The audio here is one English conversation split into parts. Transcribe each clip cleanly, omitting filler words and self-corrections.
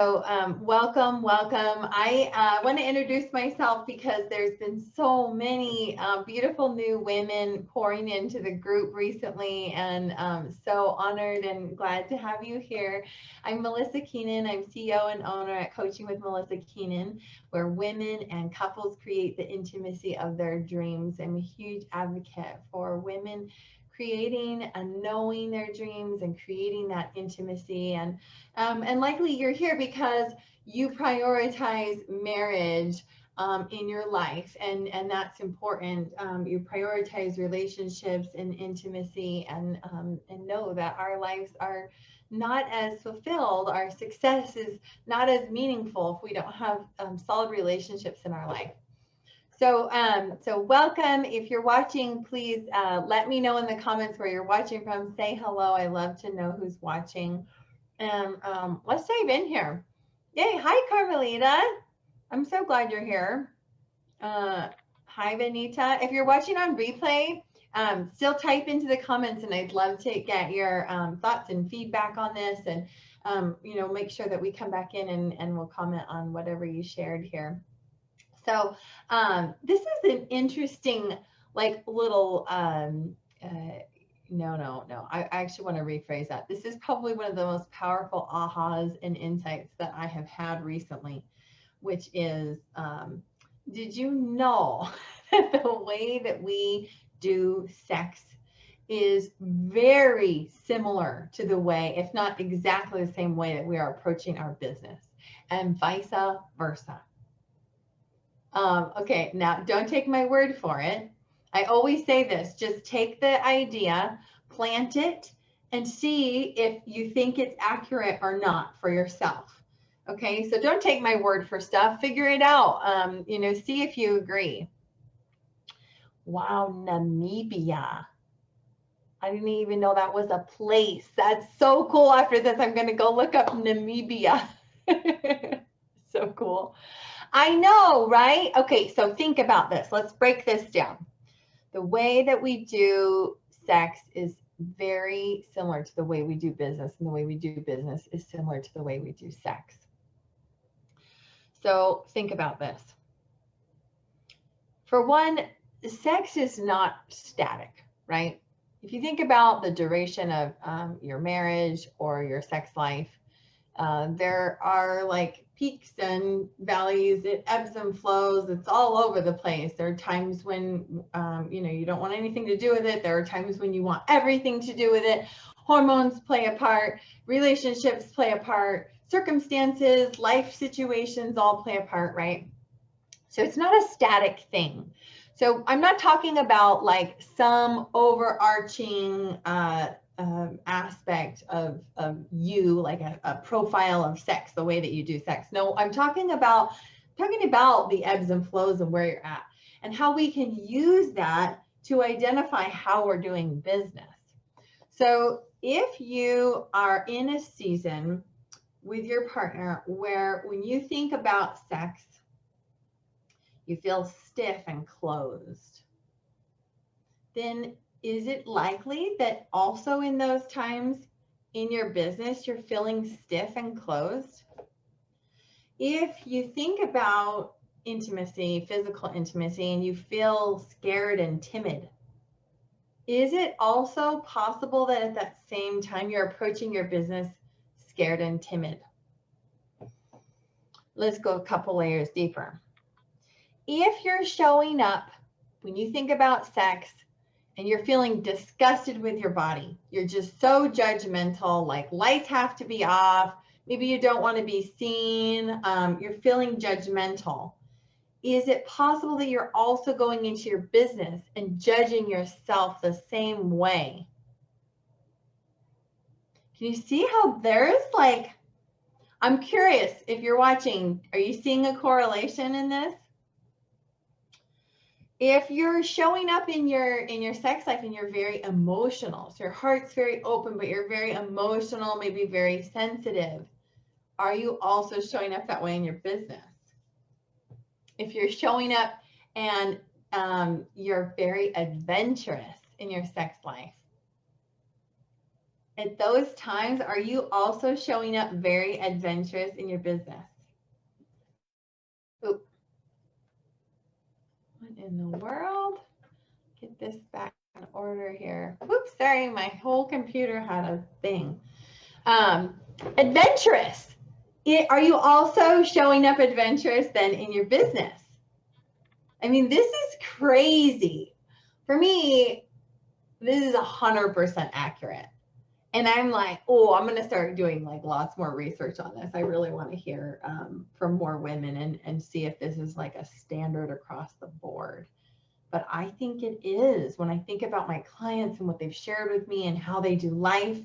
So welcome. I want to introduce myself because there's been so many beautiful new women pouring into the group recently, and so honored and glad to have you here. I'm Melissa Keenan. I'm CEO and owner at Coaching with Melissa Keenan, where women and couples create the intimacy of their dreams. I'm a huge advocate for women creating and knowing their dreams and creating that intimacy. And likely you're here because you prioritize marriage in your life, and that's important. You prioritize relationships and intimacy, and know that our lives are not as fulfilled. Our success is not as meaningful if we don't have solid relationships in our life. So welcome. If you're watching, please let me know in the comments where you're watching from. Say hello. I love to know who's watching. And let's dive in here. Yay. Hi, Carmelita. I'm so glad you're here. Hi, Benita. If you're watching on replay, still type into the comments, and I'd love to get your thoughts and feedback on this, and make sure that we come back in and we'll comment on whatever you shared here. So this is an interesting, like, little, no. I actually want to rephrase that. This is probably one of the most powerful ahas and insights that I have had recently, which is, did you know that the way that we do sex is very similar to the way, if not exactly the same way, that we are approaching our business, and vice versa? Okay, now don't take my word for it. I always say this, just take the idea, plant it, and see if you think it's accurate or not for yourself. Okay, so don't take my word for stuff, figure it out, see if you agree. Wow, Namibia. I didn't even know that was a place. That's so cool. After this, I'm going to go look up Namibia. So cool. I know, right? Okay, so think about this. Let's break this down. The way that we do sex is very similar to the way we do business, and the way we do business is similar to the way we do sex. So think about this. For one, sex is not static, right? If you think about the duration of your marriage or your sex life, there are like peaks and valleys, it ebbs and flows, it's all over the place. There are times when you don't want anything to do with it. There are times when you want everything to do with it. Hormones play a part, relationships play a part, circumstances, life situations all play a part, right? So it's not a static thing. So I'm not talking about like some overarching aspect of you, like a profile of sex, the way that you do sex. No, I'm talking about the ebbs and flows of where you're at, and how we can use that to identify how we're doing business. So if you are in a season with your partner where when you think about sex, you feel stiff and closed, then is it likely that also in those times in your business, you're feeling stiff and closed? If you think about intimacy, physical intimacy, and you feel scared and timid, is it also possible that at that same time you're approaching your business scared and timid? Let's go a couple layers deeper. If you're showing up when you think about sex and you're feeling disgusted with your body, you're just so judgmental, like lights have to be off, maybe you don't want to be seen, you're feeling judgmental, is it possible that you're also going into your business and judging yourself the same way? Can you see how there's like, I'm curious if you're watching, are you seeing a correlation in this? If you're showing up in your sex life and you're very emotional, so your heart's very open, but you're very emotional, maybe very sensitive, are you also showing up that way in your business? If you're showing up and you're very adventurous in your sex life, at those times, are you also showing up very adventurous in your business? Oop. What in the world? Get this back in order here. Whoops, sorry, my whole computer had a thing. Adventurous. Are you also showing up adventurous then in your business? I mean, this is crazy. For me, this is 100% accurate. And I'm like, oh, I'm going to start doing like lots more research on this. I really want to hear from more women and see if this is like a standard across the board. But I think it is. When I think about my clients and what they've shared with me and how they do life,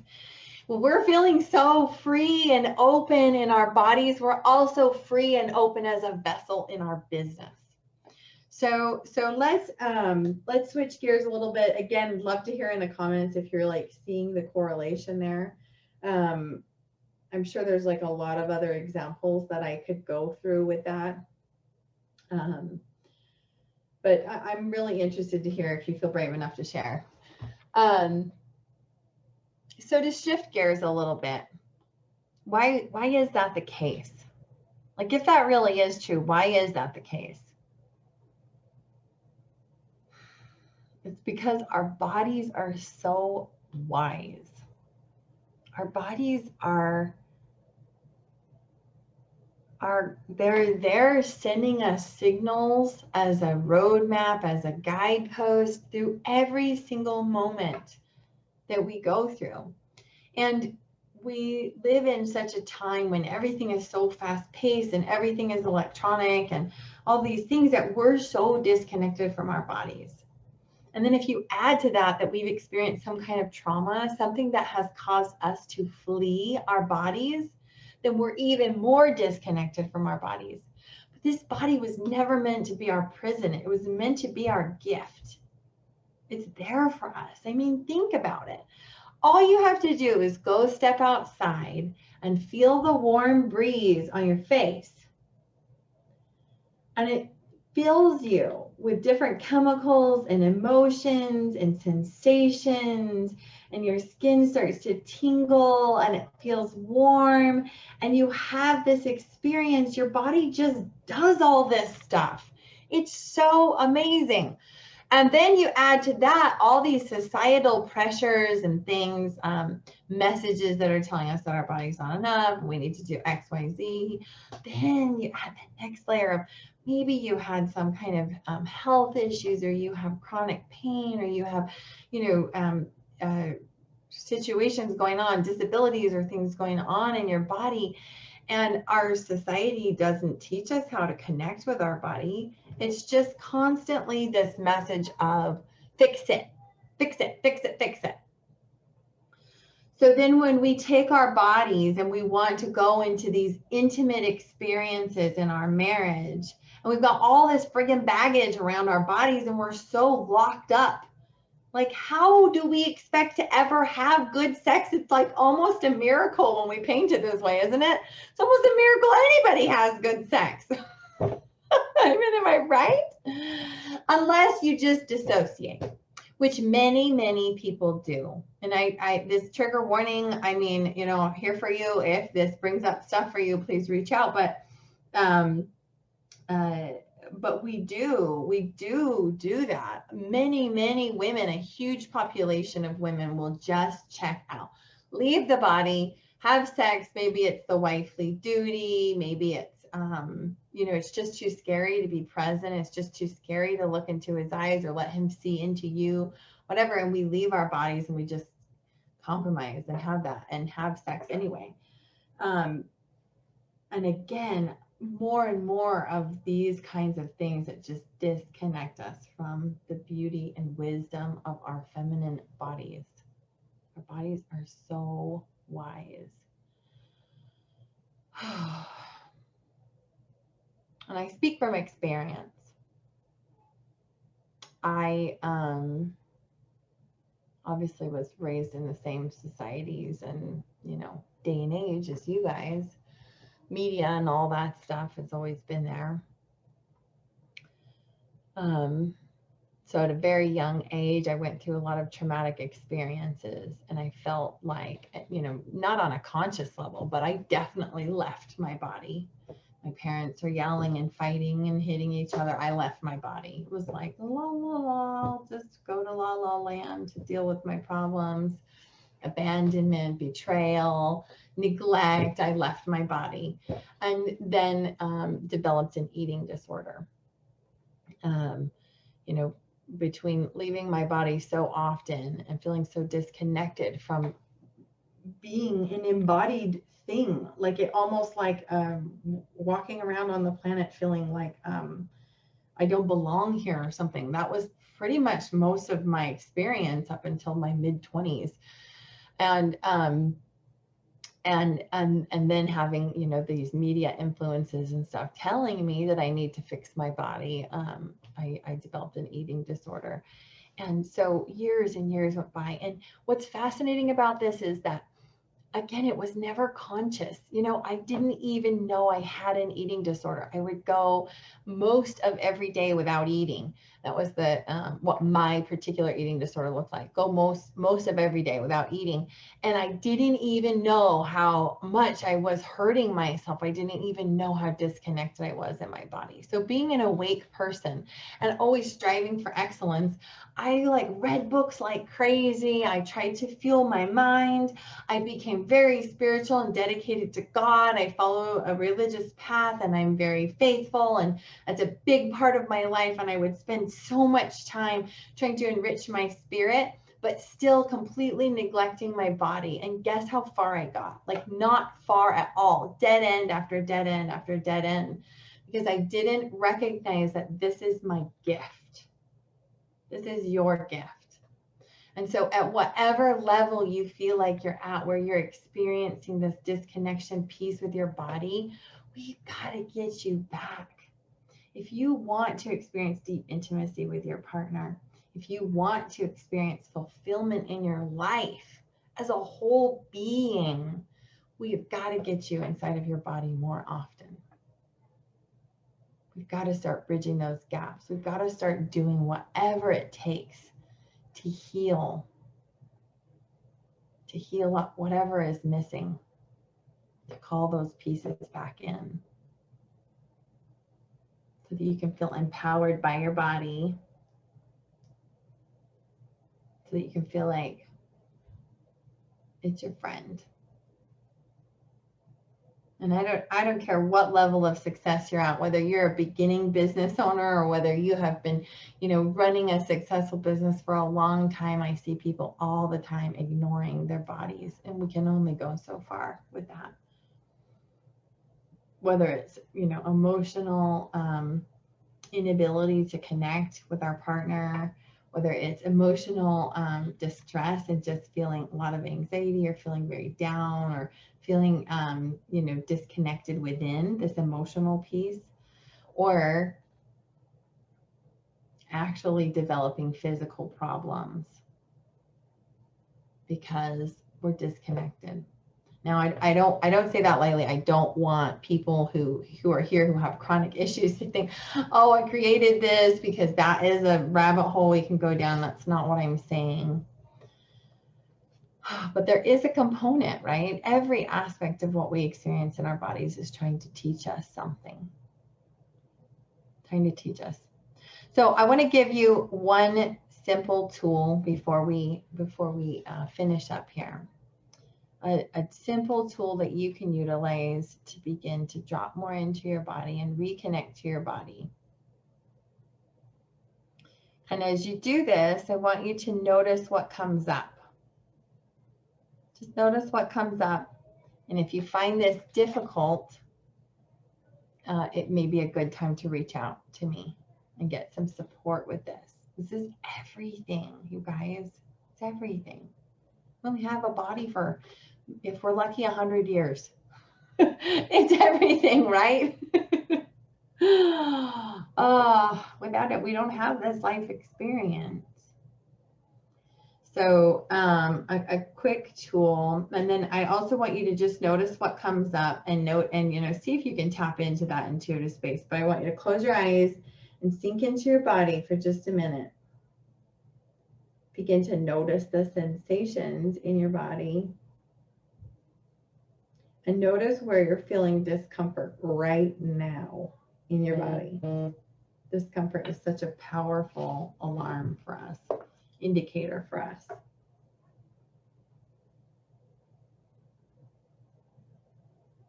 when we're feeling so free and open in our bodies, we're also free and open as a vessel in our business. So let's switch gears a little bit. Again, love to hear in the comments if you're like seeing the correlation there. I'm sure there's like a lot of other examples that I could go through with that. But I'm really interested to hear if you feel brave enough to share. So to shift gears a little bit, why is that the case? Like if that really is true, why is that the case? It's because our bodies are so wise. Our bodies they're sending us signals as a roadmap, as a guidepost through every single moment that we go through. And we live in such a time when everything is so fast paced and everything is electronic and all these things that we're so disconnected from our bodies. And then if you add to that we've experienced some kind of trauma, something that has caused us to flee our bodies, then we're even more disconnected from our bodies. But this body was never meant to be our prison. It was meant to be our gift. It's there for us. I mean, think about it. All you have to do is go step outside and feel the warm breeze on your face. And it fills you with different chemicals and emotions and sensations, and your skin starts to tingle and it feels warm, and you have this experience. Your body just does all this stuff. It's so amazing. And then you add to that all these societal pressures and things, messages that are telling us that our body's not enough, we need to do X, Y, Z. Then you add the next layer of maybe you had some kind of health issues, or you have chronic pain, or you have, situations going on, disabilities or things going on in your body. And our society doesn't teach us how to connect with our body. It's just constantly this message of fix it, fix it, fix it, fix it. So then when we take our bodies and we want to go into these intimate experiences in our marriage, and we've got all this friggin' baggage around our bodies and we're so locked up, like how do we expect to ever have good sex? It's like almost a miracle when we paint it this way, isn't it? It's almost a miracle anybody has good sex. I mean, am I right? Unless you just dissociate, which many, many people do. And I this trigger warning, I mean, I'm here for you. If this brings up stuff for you, please reach out. But we do that. Many, many women, a huge population of women will just check out, leave the body, have sex. Maybe it's the wifely duty. Maybe it's, it's just too scary to be present. It's just too scary to look into his eyes or let him see into you, whatever. And we leave our bodies and we just compromise and have sex anyway. And again, more and more of these kinds of things that just disconnect us from the beauty and wisdom of our feminine bodies. Our bodies are so wise. And I speak from experience. I obviously was raised in the same societies and, day and age as you guys. Media and all that stuff has always been there. So at a very young age, I went through a lot of traumatic experiences, and I felt like, you know, not on a conscious level, but I definitely left my body. My parents are yelling and fighting and hitting each other. I left my body. It was like, la, la, la, I'll just go to la, la land to deal with my problems. Abandonment, betrayal, neglect. I left my body, and then developed an eating disorder. You know, between leaving my body so often and feeling so disconnected from being an embodied thing, like it almost like walking around on the planet feeling like I don't belong here or something. That was pretty much most of my experience up until my mid-20s. And then having, you know, these media influences and stuff telling me that I need to fix my body, I developed an eating disorder. And so years and years went by. And what's fascinating about this is that, again, it was never conscious. You know, I didn't even know I had an eating disorder. I would go most of every day without eating. That was the what my particular eating disorder looked like. Go most of every day without eating. And I didn't even know how much I was hurting myself. I didn't even know how disconnected I was in my body. So being an awake person and always striving for excellence, I like read books like crazy. I tried to fuel my mind. I became very spiritual and dedicated to God. I follow a religious path, and I'm very faithful, and that's a big part of my life. And I would spend so much time trying to enrich my spirit, but still completely neglecting my body. And guess how far I got? Like not far at all. Dead end after dead end after dead end, because I didn't recognize that this is my gift. This is your gift. And so at whatever level you feel like you're at, where you're experiencing this disconnection piece with your body, we've got to get you back. If you want to experience deep intimacy with your partner, if you want to experience fulfillment in your life as a whole being, we've got to get you inside of your body more often. We've got to start bridging those gaps. We've got to start doing whatever it takes to heal up whatever is missing, to call those pieces back in, so that you can feel empowered by your body, so that you can feel like it's your friend. And I don't care what level of success you're at, whether you're a beginning business owner or whether you have been, you know, running a successful business for a long time. I see people all the time ignoring their bodies, and we can only go so far with that. Whether it's, you know, emotional inability to connect with our partner, whether it's emotional distress and just feeling a lot of anxiety, or feeling very down, or feeling, you know, disconnected within this emotional piece, or actually developing physical problems because we're disconnected. Now, I don't say that lightly. I don't want people who are here who have chronic issues to think, oh, I created this, because that is a rabbit hole we can go down. That's not what I'm saying. But there is a component, right? Every aspect of what we experience in our bodies is trying to teach us something. Trying to teach us. So I want to give you one simple tool before we finish up here. A simple tool that you can utilize to begin to drop more into your body and reconnect to your body. And as you do this, I want you to notice what comes up. Just notice what comes up. And if you find this difficult, it may be a good time to reach out to me and get some support with this. This is everything, you guys. It's everything. We only have a body for, if we're lucky, 100 years. It's everything, right? Without it, we don't have this life experience. So a quick tool, and then I also want you to just notice what comes up and note, and you know, see if you can tap into that intuitive space. But I want you to close your eyes and sink into your body for just a minute. Begin to notice the sensations in your body. And notice where you're feeling discomfort right now in your body. Discomfort is such a powerful alarm for us, indicator for us.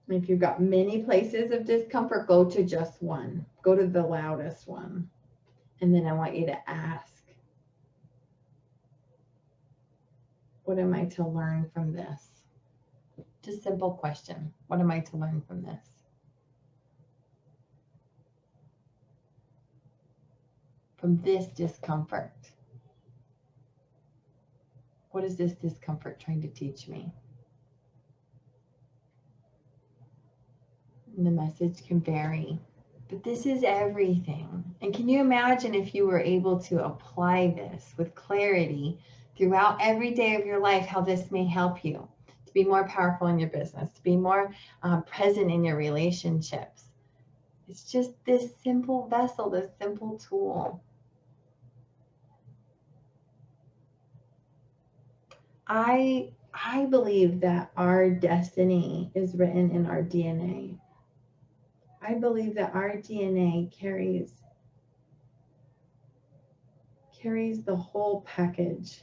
If you've got many places of discomfort, go to just one. Go to the loudest one. And then I want you to ask, what am I to learn from this? Just a simple question. What am I to learn from this? From this discomfort. What is this discomfort trying to teach me? And the message can vary, but this is everything. And can you imagine if you were able to apply this with clarity throughout every day of your life, how this may help you to be more powerful in your business, to be more present in your relationships. It's just this simple vessel, this simple tool. I believe that our destiny is written in our DNA. I believe that our DNA carries the whole package.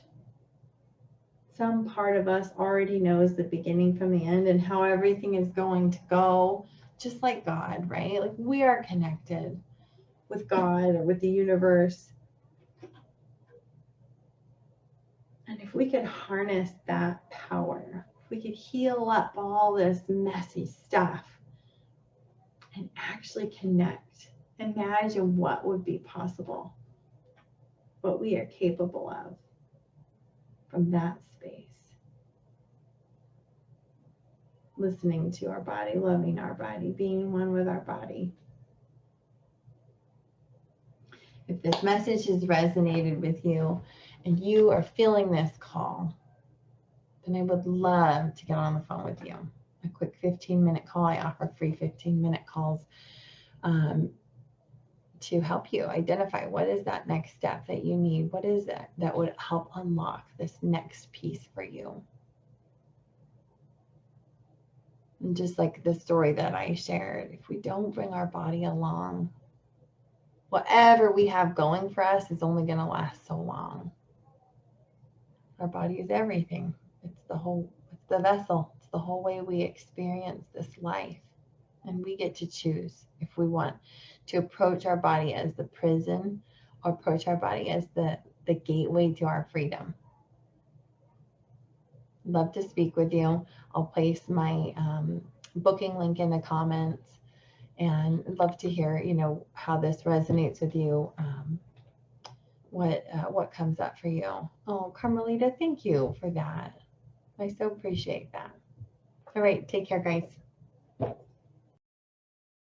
Some part of us already knows the beginning from the end and how everything is going to go, just like God, right? Like we are connected with God or with the universe. And if we could harness that power, if we could heal up all this messy stuff and actually connect, imagine what would be possible, what we are capable of from that space. Listening to our body, loving our body, being one with our body. If this message has resonated with you and you are feeling this call, then I would love to get on the phone with you. A quick 15-minute call. I offer free 15-minute calls to help you identify what is that next step that you need. What is it that would help unlock this next piece for you? And just like the story that I shared, if we don't bring our body along, whatever we have going for us is only going to last so long. Our body is everything. It's the vessel. It's the whole way we experience this life. And we get to choose if we want to approach our body as the prison or approach our body as the gateway to our freedom. Love to speak with you. I'll place my booking link in the comments, and I'd love to hear, how this resonates with you. What comes up for you? Oh, Carmelita, thank you for that. I so appreciate that. All right, take care, guys.